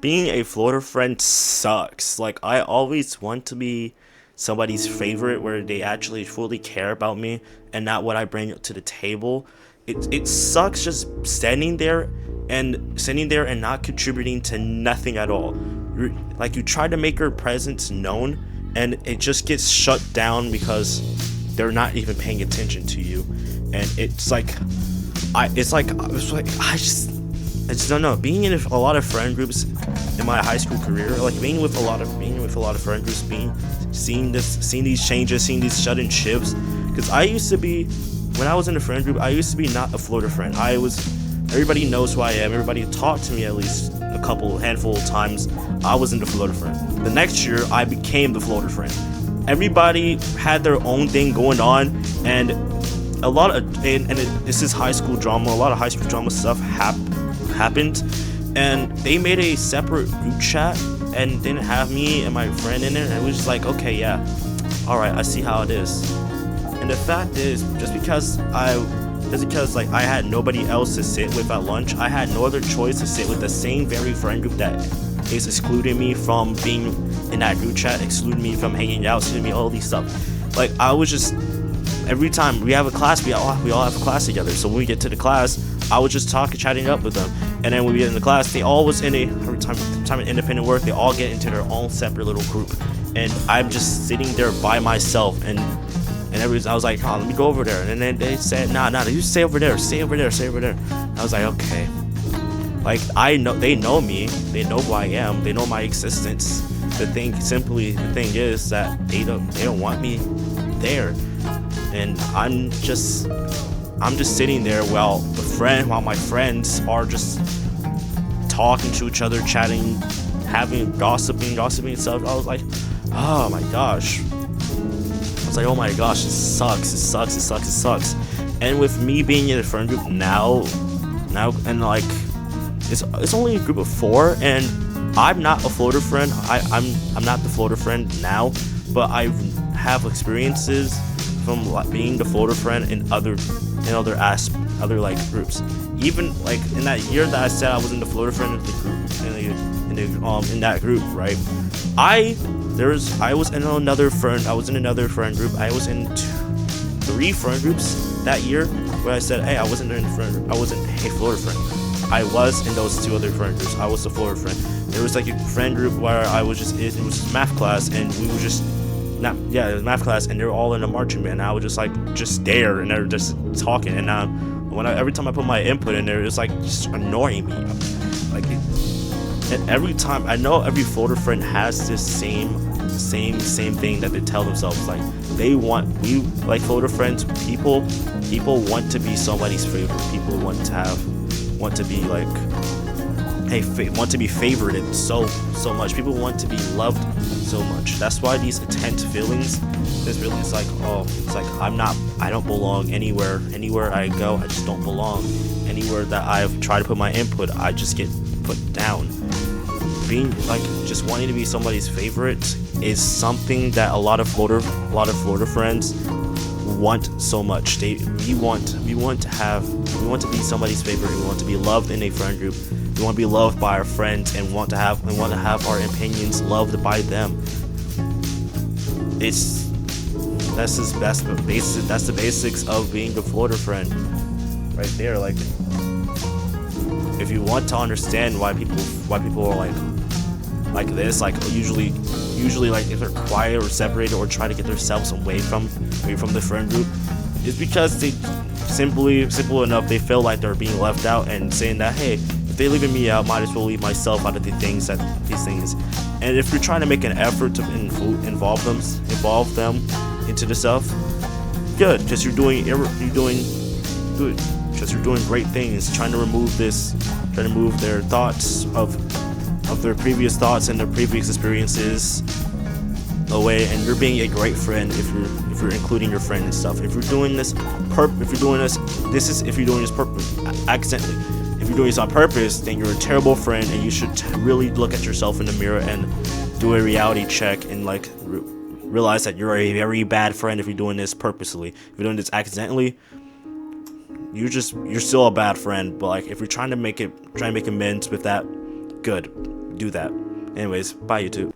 being a floater friend sucks. Like, I always want to be somebody's favorite where they actually fully care about me and not what I bring to the table. It sucks just standing there and not contributing to nothing at all. Like, you try to make your presence known and it just gets shut down because they're not even paying attention to you. And I just don't know. Being in a lot of friend groups in my high school career, like being with a lot of friend groups, seeing these changes, seeing these shut-in shifts. Because when I was in a friend group, I used to be not a floater friend. Everybody knows who I am. Everybody talked to me at least handful of times. I wasn't the floater friend. The next year, I became the floater friend. Everybody had their own thing going on, and this is high school drama. A lot of high school drama stuff happened, and they made a separate group chat and didn't have me and my friend in it. And it was just like, okay, yeah, all right, I see how it is. And the fact is, just because like I had nobody else to sit with at lunch, I had no other choice to sit with the same very friend group that is excluding me from being in that group chat, excluding me from hanging out, excluding me all these stuff. Like, I was just, every time we have a class, we all have a class together. So when we get to the class, I was just chatting up with them. And then when we get in the class, they all was in every time in independent work, they all get into their own separate little group. And I'm just sitting there by myself, and I was like, oh, let me go over there. And then they said, nah, you stay over there. I was like, okay. Like, they know me, they know who I am, they know my existence. The thing is that they don't want me there. And I'm just sitting there while my friends are just talking to each other, chatting, gossiping and stuff. I was like, oh my gosh. I was like, oh my gosh, it sucks. And with me being in a friend group now, and like, it's only a group of 4, and I'm not a floater friend. I'm not the floater friend now, but I have experiences from being the floater friend in other like groups. Even like in that year that I said I wasn't the floater friend of the group, in that group, right? I was in another friend group. I was in 3 friend groups that year where I said, hey, I wasn't a floater friend. I was in those 2 other friend groups. I was the floater friend. There was like a friend group where it was just math class, and we were just it was math class, and they were all in a marching band. And I was just there, and they were just talking. And every time I put my input in there, it was like just annoying me. Like, and every time, I know every floater friend has this same thing that they tell themselves. Like, like floater friends, people want to be somebody's favorite. People want to be like, want to be favorited so much. People want to be loved so much. That's why these intense feelings, this really is like, I don't belong anywhere I go. I just don't belong anywhere that I've tried to put my input. I just get put down. Being like, just wanting to be somebody's favorite is something that a lot of floater friends want so much. We want to be somebody's favorite. We want to be loved in a friend group. We want to be loved by our friends, and want to have our opinions loved by them. That's the basics of being the floater friend, right there. Like, if you want to understand why people are like this, like usually like if they're quiet or separated or try to get themselves away from the friend group, it's because they simple enough, they feel like they're being left out, and saying that, hey, if they're leaving me out, might as well leave myself out of these things. And if you're trying to make an effort to involve them into the stuff, good, because you're doing good, because you're doing great things, trying to remove their thoughts of their previous thoughts and their previous experiences away. And you're being a great friend if you're including your friend and stuff. If you're doing this accidentally, if you're doing this on purpose, then you're a terrible friend, and you should really look at yourself in the mirror and do a reality check, and like realize that you're a very bad friend if you're doing this purposely. If you're doing this accidentally, you're still a bad friend. But like, if you're trying to make amends with that, good. do that. Anyways, bye YouTube.